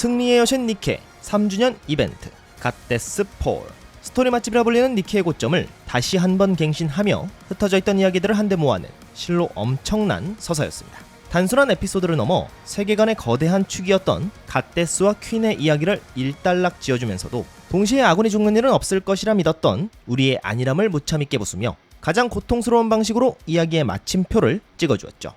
승리의 여신 니케 3주년 이벤트 갓데스 폴. 스토리 맛집이라 불리는 니케의 고점을 다시 한번 갱신하며 흩어져 있던 이야기들을 한데 모아낸 실로 엄청난 서사였습니다. 단순한 에피소드를 넘어 세계관의 거대한 축이었던 갓데스와 퀸의 이야기를 일단락 지어주면서도 동시에 아군이 죽는 일은 없을 것이라 믿었던 우리의 안일함을 무참히 깨부수며 가장 고통스러운 방식으로 이야기의 마침표를 찍어주었죠.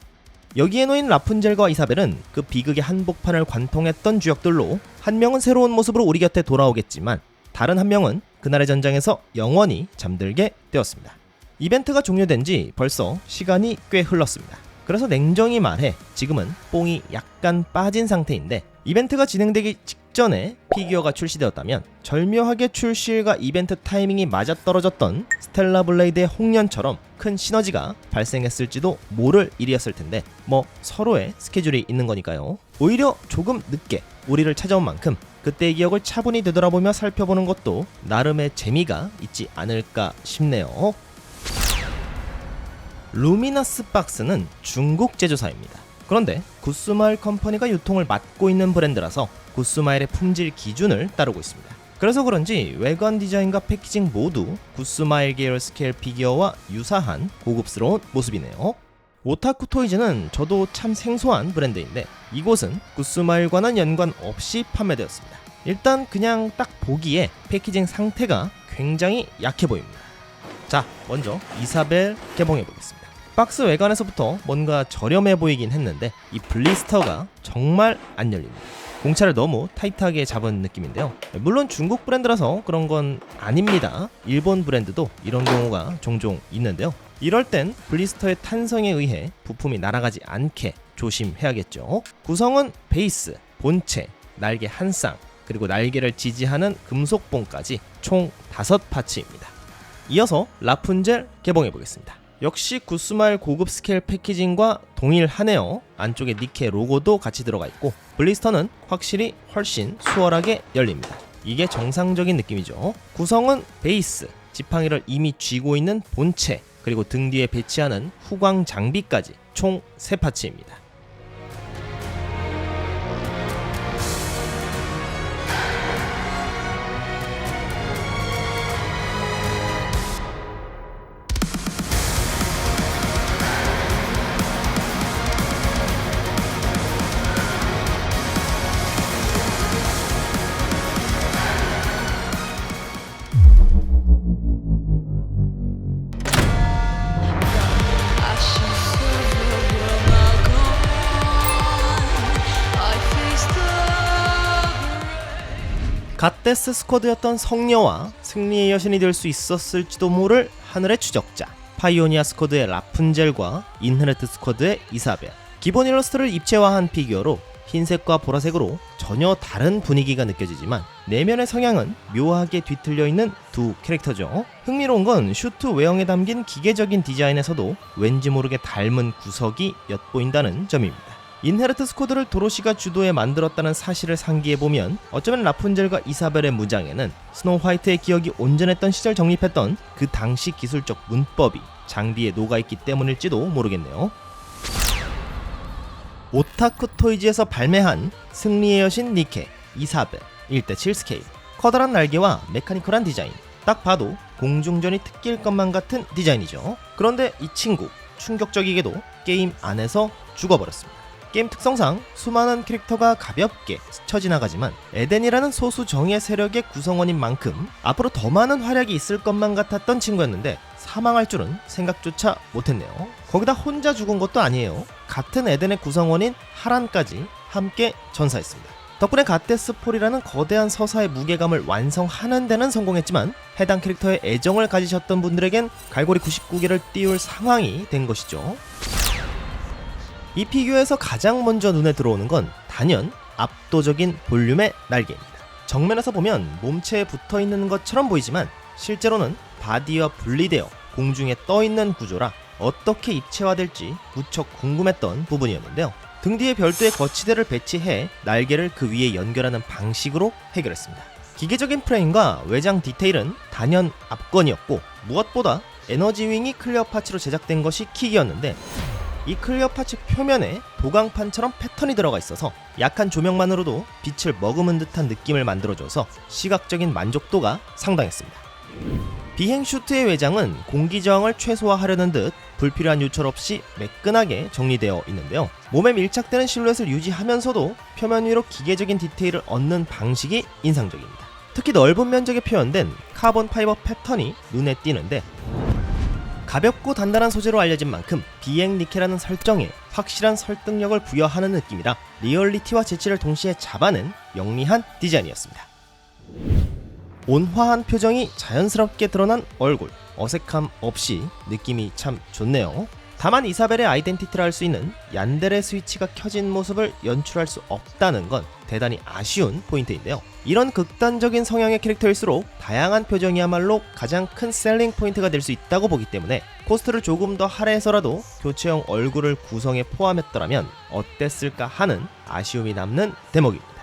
여기에 놓인 라푼젤과 이사벨은 그 비극의 한복판을 관통했던 주역들로 한 명은 새로운 모습으로 우리 곁에 돌아오겠지만 다른 한 명은 그날의 전장에서 영원히 잠들게 되었습니다. 이벤트가 종료된 지 벌써 시간이 꽤 흘렀습니다. 그래서 냉정히 말해 지금은 뽕이 약간 빠진 상태인데 이벤트가 진행되기 직전에 피규어가 출시되었다면 절묘하게 출시일과 이벤트 타이밍이 맞아떨어졌던 스텔라 블레이드의 홍련처럼 큰 시너지가 발생했을지도 모를 일이었을 텐데 뭐 서로의 스케줄이 있는 거니까요. 오히려 조금 늦게 우리를 찾아온 만큼 그때의 기억을 차분히 되돌아보며 살펴보는 것도 나름의 재미가 있지 않을까 싶네요. 루미너스 박스는 중국 제조사입니다. 그런데 구스마일 컴퍼니가 유통을 맡고 있는 브랜드라서 구스마일의 품질 기준을 따르고 있습니다. 그래서 그런지 외관 디자인과 패키징 모두 구스마일 계열 스케일 피규어와 유사한 고급스러운 모습이네요. 오타쿠 토이즈는 저도 참 생소한 브랜드인데 이곳은 구스마일과는 연관 없이 판매되었습니다. 일단 그냥 딱 보기에 패키징 상태가 굉장히 약해 보입니다. 자, 먼저 이사벨 개봉해보겠습니다. 박스 외관에서부터 뭔가 저렴해 보이긴 했는데 이 블리스터가 정말 안 열립니다. 공차를 너무 타이트하게 잡은 느낌인데요. 물론 중국 브랜드라서 그런 건 아닙니다. 일본 브랜드도 이런 경우가 종종 있는데요. 이럴 땐 블리스터의 탄성에 의해 부품이 날아가지 않게 조심해야겠죠. 구성은 베이스, 본체, 날개 한 쌍, 그리고 날개를 지지하는 금속봉까지 총 5파츠입니다. 이어서 라푼젤 개봉해보겠습니다. 역시 구스마일 고급 스케일 패키징과 동일하네요. 안쪽에 니케 로고도 같이 들어가 있고 블리스터는 확실히 훨씬 수월하게 열립니다. 이게 정상적인 느낌이죠. 구성은 베이스, 지팡이를 이미 쥐고 있는 본체, 그리고 등 뒤에 배치하는 후광 장비까지 총 3파츠입니다. 갓데스 스쿼드였던 성녀와 승리의 여신이 될 수 있었을지도 모를 하늘의 추적자, 파이오니아 스쿼드의 라푼젤과 인헤르트 스쿼드의 이사벨. 기본 일러스트를 입체화한 피규어로 흰색과 보라색으로 전혀 다른 분위기가 느껴지지만 내면의 성향은 묘하게 뒤틀려 있는 두 캐릭터죠. 흥미로운 건 슈트 외형에 담긴 기계적인 디자인에서도 왠지 모르게 닮은 구석이 엿보인다는 점입니다. 인헤르트 스쿼드를 도로시가 주도해 만들었다는 사실을 상기해보면 어쩌면 라푼젤과 이사벨의 무장에는 스노우 화이트의 기억이 온전했던 시절 정립했던 그 당시 기술적 문법이 장비에 녹아있기 때문일지도 모르겠네요. 오타쿠 토이즈에서 발매한 승리의 여신 니케, 이사벨 1:7 스케일. 커다란 날개와 메카니컬한 디자인. 딱 봐도 공중전이 특기일 것만 같은 디자인이죠. 그런데 이 친구 충격적이게도 게임 안에서 죽어버렸습니다. 게임 특성상 수많은 캐릭터가 가볍게 스쳐 지나가지만 에덴이라는 소수 정예 세력의 구성원인 만큼 앞으로 더 많은 활약이 있을 것만 같았던 친구였는데 사망할 줄은 생각조차 못했네요. 거기다 혼자 죽은 것도 아니에요. 같은 에덴의 구성원인 하란까지 함께 전사했습니다. 덕분에 갓데스 폴이라는 거대한 서사의 무게감을 완성하는 데는 성공했지만 해당 캐릭터에 애정을 가지셨던 분들에겐 갈고리 99개를 띄울 상황이 된 것이죠. 이 피규어에서 가장 먼저 눈에 들어오는 건 단연 압도적인 볼륨의 날개입니다. 정면에서 보면 몸체에 붙어있는 것처럼 보이지만 실제로는 바디와 분리되어 공중에 떠있는 구조라 어떻게 입체화될지 무척 궁금했던 부분이었는데요. 등 뒤에 별도의 거치대를 배치해 날개를 그 위에 연결하는 방식으로 해결했습니다. 기계적인 프레임과 외장 디테일은 단연 압권이었고 무엇보다 에너지 윙이 클리어 파츠로 제작된 것이 킥이었는데 이 클리어 파츠 표면에 도강판처럼 패턴이 들어가 있어서 약한 조명만으로도 빛을 머금은 듯한 느낌을 만들어줘서 시각적인 만족도가 상당했습니다. 비행 슈트의 외장은 공기 저항을 최소화하려는 듯 불필요한 요철 없이 매끈하게 정리되어 있는데요. 몸에 밀착되는 실루엣을 유지하면서도 표면 위로 기계적인 디테일을 얻는 방식이 인상적입니다. 특히 넓은 면적에 표현된 카본 파이버 패턴이 눈에 띄는데, 가볍고 단단한 소재로 알려진 만큼 비행 니켈이라는 설정에 확실한 설득력을 부여하는 느낌이라 리얼리티와 재치를 동시에 잡아낸 영리한 디자인이었습니다. 온화한 표정이 자연스럽게 드러난 얼굴, 어색함 없이 느낌이 참 좋네요. 다만 이사벨의 아이덴티티를 알 수 있는 얀데레 스위치가 켜진 모습을 연출할 수 없다는 건 대단히 아쉬운 포인트인데요. 이런 극단적인 성향의 캐릭터일수록 다양한 표정이야말로 가장 큰 셀링 포인트가 될 수 있다고 보기 때문에 코스트를 조금 더 할애해서라도 교체형 얼굴을 구성에 포함했더라면 어땠을까 하는 아쉬움이 남는 대목입니다.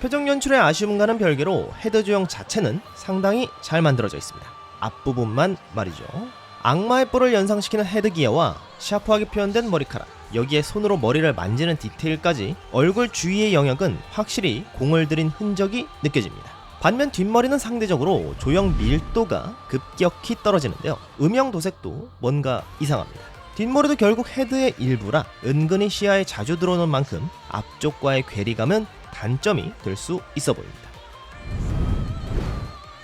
표정 연출의 아쉬움과는 별개로 헤드 조형 자체는 상당히 잘 만들어져 있습니다. 앞부분만 말이죠. 악마의 뿔을 연상시키는 헤드기어와 샤프하게 표현된 머리카락, 여기에 손으로 머리를 만지는 디테일까지 얼굴 주위의 영역은 확실히 공을 들인 흔적이 느껴집니다. 반면 뒷머리는 상대적으로 조형 밀도가 급격히 떨어지는데요. 음영 도색도 뭔가 이상합니다. 뒷머리도 결국 헤드의 일부라 은근히 시야에 자주 들어오는 만큼 앞쪽과의 괴리감은 단점이 될 수 있어 보입니다.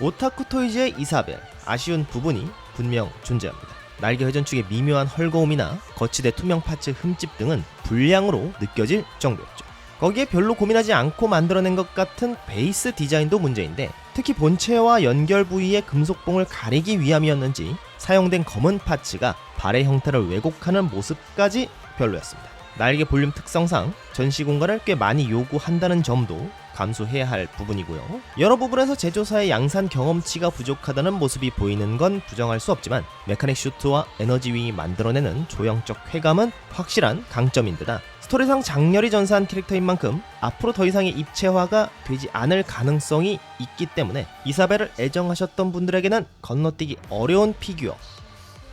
오타쿠 토이즈의 이사벨, 아쉬운 부분이 분명 존재합니다. 날개 회전축의 미묘한 헐거움이나 거치대 투명 파츠 흠집 등은 불량으로 느껴질 정도였죠. 거기에 별로 고민하지 않고 만들어낸 것 같은 베이스 디자인도 문제인데, 특히 본체와 연결 부위의 금속봉을 가리기 위함이었는지 사용된 검은 파츠가 발의 형태를 왜곡하는 모습까지 별로였습니다. 날개 볼륨 특성상 전시 공간을 꽤 많이 요구한다는 점도 감수해야 할 부분이고요. 여러 부분에서 제조사의 양산 경험치가 부족하다는 모습이 보이는 건 부정할 수 없지만, 메카닉 슈트와 에너지 윙이 만들어내는 조형적 쾌감은 확실한 강점인 데다 스토리상 장렬히 전사한 캐릭터인 만큼 앞으로 더 이상의 입체화가 되지 않을 가능성이 있기 때문에 이사벨을 애정하셨던 분들에게는 건너뛰기 어려운 피규어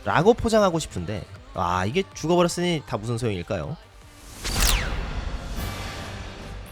라고 포장하고 싶은데, 이게 죽어버렸으니 다 무슨 소용일까요?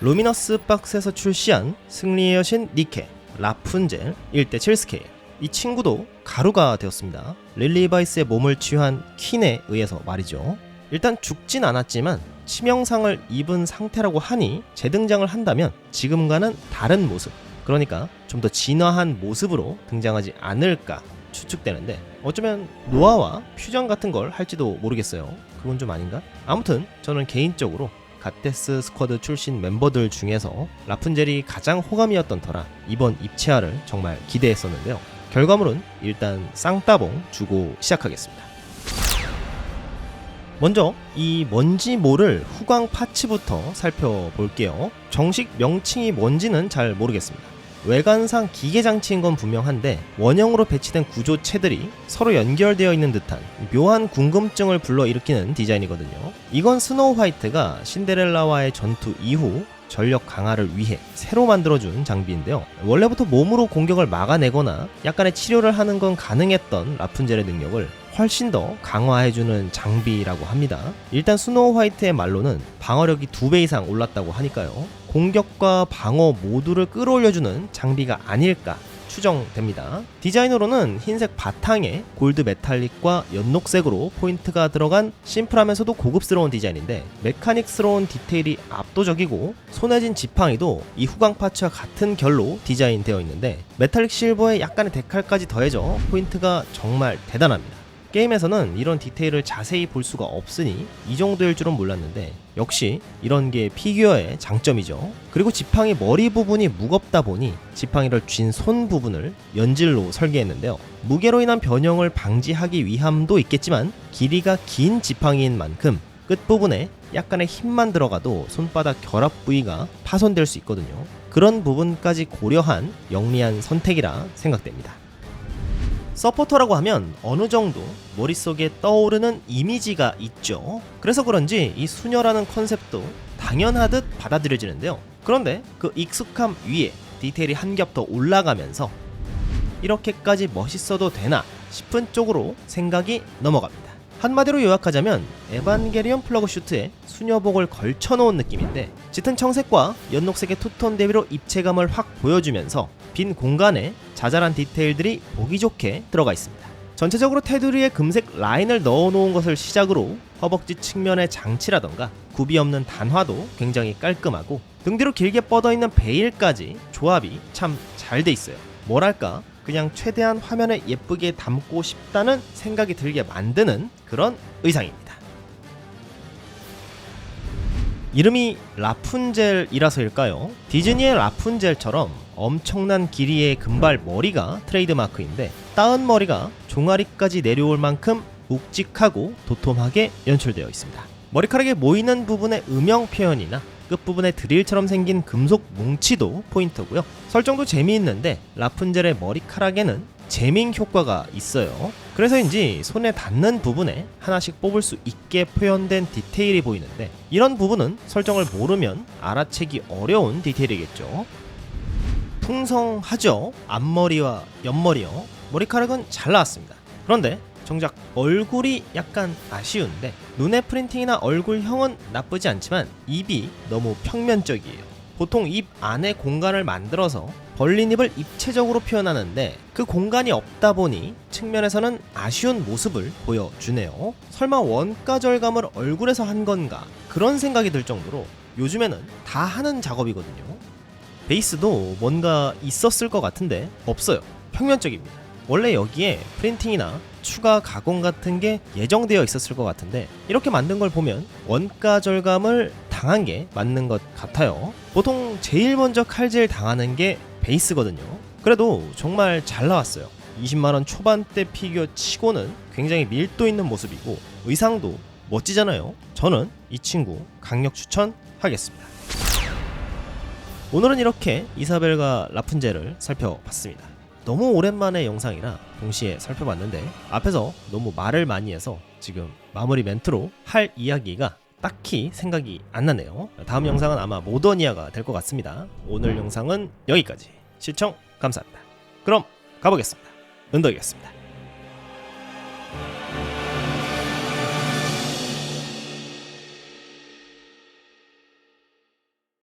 루미너스 박스에서 출시한 승리의 여신 니케, 라푼젤 1대7 스케일. 이 친구도 가루가 되었습니다. 릴리바이스의 몸을 취한 퀸에 의해서 말이죠. 일단 죽진 않았지만 치명상을 입은 상태라고 하니 재등장을 한다면 지금과는 다른 모습, 그러니까 좀 더 진화한 모습으로 등장하지 않을까 추측되는데, 어쩌면 노아와 퓨전 같은 걸 할지도 모르겠어요. 그건 좀 아닌가? 아무튼 저는 개인적으로 갓데스 스쿼드 출신 멤버들 중에서 라푼젤이 가장 호감이었던 터라 이번 입체화를 정말 기대했었는데요. 결과물은 일단 쌍따봉 주고 시작하겠습니다. 먼저 이 뭔지 모를 후광 파츠부터 살펴볼게요. 정식 명칭이 뭔지는 잘 모르겠습니다. 외관상 기계장치인 건 분명한데 원형으로 배치된 구조체들이 서로 연결되어 있는 듯한 묘한 궁금증을 불러일으키는 디자인이거든요. 이건 스노우 화이트가 신데렐라와의 전투 이후 전력 강화를 위해 새로 만들어준 장비인데요. 원래부터 몸으로 공격을 막아내거나 약간의 치료를 하는 건 가능했던 라푼젤의 능력을 훨씬 더 강화해주는 장비라고 합니다. 일단 스노우 화이트의 말로는 방어력이 2배 이상 올랐다고 하니까요. 공격과 방어 모두를 끌어올려주는 장비가 아닐까 추정됩니다. 디자인으로는 흰색 바탕에 골드 메탈릭과 연녹색으로 포인트가 들어간 심플하면서도 고급스러운 디자인인데, 메카닉스러운 디테일이 압도적이고 손에 쥔 지팡이도 이 후광 파츠와 같은 결로 디자인되어 있는데, 메탈릭 실버에 약간의 데칼까지 더해져 포인트가 정말 대단합니다. 게임에서는 이런 디테일을 자세히 볼 수가 없으니 이 정도일 줄은 몰랐는데, 역시 이런 게 피규어의 장점이죠. 그리고 지팡이 머리 부분이 무겁다 보니 지팡이를 쥔 손 부분을 연질로 설계했는데요. 무게로 인한 변형을 방지하기 위함도 있겠지만, 길이가 긴 지팡이인 만큼 끝부분에 약간의 힘만 들어가도 손바닥 결합 부위가 파손될 수 있거든요. 그런 부분까지 고려한 영리한 선택이라 생각됩니다. 서포터라고 하면 어느 정도 머릿속에 떠오르는 이미지가 있죠. 그래서 그런지 이 수녀라는 컨셉도 당연하듯 받아들여지는데요. 그런데 그 익숙함 위에 디테일이 한 겹 더 올라가면서 이렇게까지 멋있어도 되나 싶은 쪽으로 생각이 넘어갑니다. 한마디로 요약하자면 에반게리온 플러그 슈트에 수녀복을 걸쳐놓은 느낌인데 짙은 청색과 연녹색의 투톤 대비로 입체감을 확 보여주면서 빈 공간에 자잘한 디테일들이 보기 좋게 들어가 있습니다. 전체적으로 테두리에 금색 라인을 넣어놓은 것을 시작으로 허벅지 측면의 장치라던가 굽이 없는 단화도 굉장히 깔끔하고 등 뒤로 길게 뻗어있는 베일까지 조합이 참 잘 돼 있어요. 뭐랄까 그냥 최대한 화면에 예쁘게 담고 싶다는 생각이 들게 만드는 그런 의상입니다. 이름이 라푼젤이라서일까요? 디즈니의 라푼젤처럼 엄청난 길이의 금발 머리가 트레이드마크인데 따은 머리가 종아리까지 내려올 만큼 묵직하고 도톰하게 연출되어 있습니다. 머리카락에 모이는 부분의 음영 표현이나 끝부분에 드릴처럼 생긴 금속 뭉치도 포인트고요. 설정도 재미있는데 라푼젤의 머리카락에는 재밍 효과가 있어요. 그래서인지 손에 닿는 부분에 하나씩 뽑을 수 있게 표현된 디테일이 보이는데 이런 부분은 설정을 모르면 알아채기 어려운 디테일이겠죠. 풍성하죠? 앞머리와 옆머리요. 머리카락은 잘 나왔습니다. 그런데 정작 얼굴이 약간 아쉬운데 눈의 프린팅이나 얼굴형은 나쁘지 않지만 입이 너무 평면적이에요. 보통 입 안에 공간을 만들어서 벌린 입을 입체적으로 표현하는데 그 공간이 없다 보니 측면에서는 아쉬운 모습을 보여주네요. 설마 원가 절감을 얼굴에서 한 건가 그런 생각이 들 정도로 요즘에는 다 하는 작업이거든요. 베이스도 뭔가 있었을 것 같은데 없어요. 평면적입니다. 원래 여기에 프린팅이나 추가 가공 같은 게 예정되어 있었을 것 같은데 이렇게 만든 걸 보면 원가 절감을 당한 게 맞는 것 같아요. 보통 제일 먼저 칼질 당하는 게 베이스거든요. 그래도 정말 잘 나왔어요. 20만원 초반대 피규어 치고는 굉장히 밀도 있는 모습이고 의상도 멋지잖아요. 저는 이 친구 강력 추천하겠습니다. 오늘은 이렇게 이사벨과 라푼젤을 살펴봤습니다. 너무 오랜만의 영상이라 동시에 살펴봤는데 앞에서 너무 말을 많이 해서 지금 마무리 멘트로 할 이야기가 딱히 생각이 안 나네요. 다음 영상은 아마 모더니아가 될 것 같습니다. 오늘 영상은 여기까지. 시청 감사합니다. 그럼 가보겠습니다. 은덕이었습니다.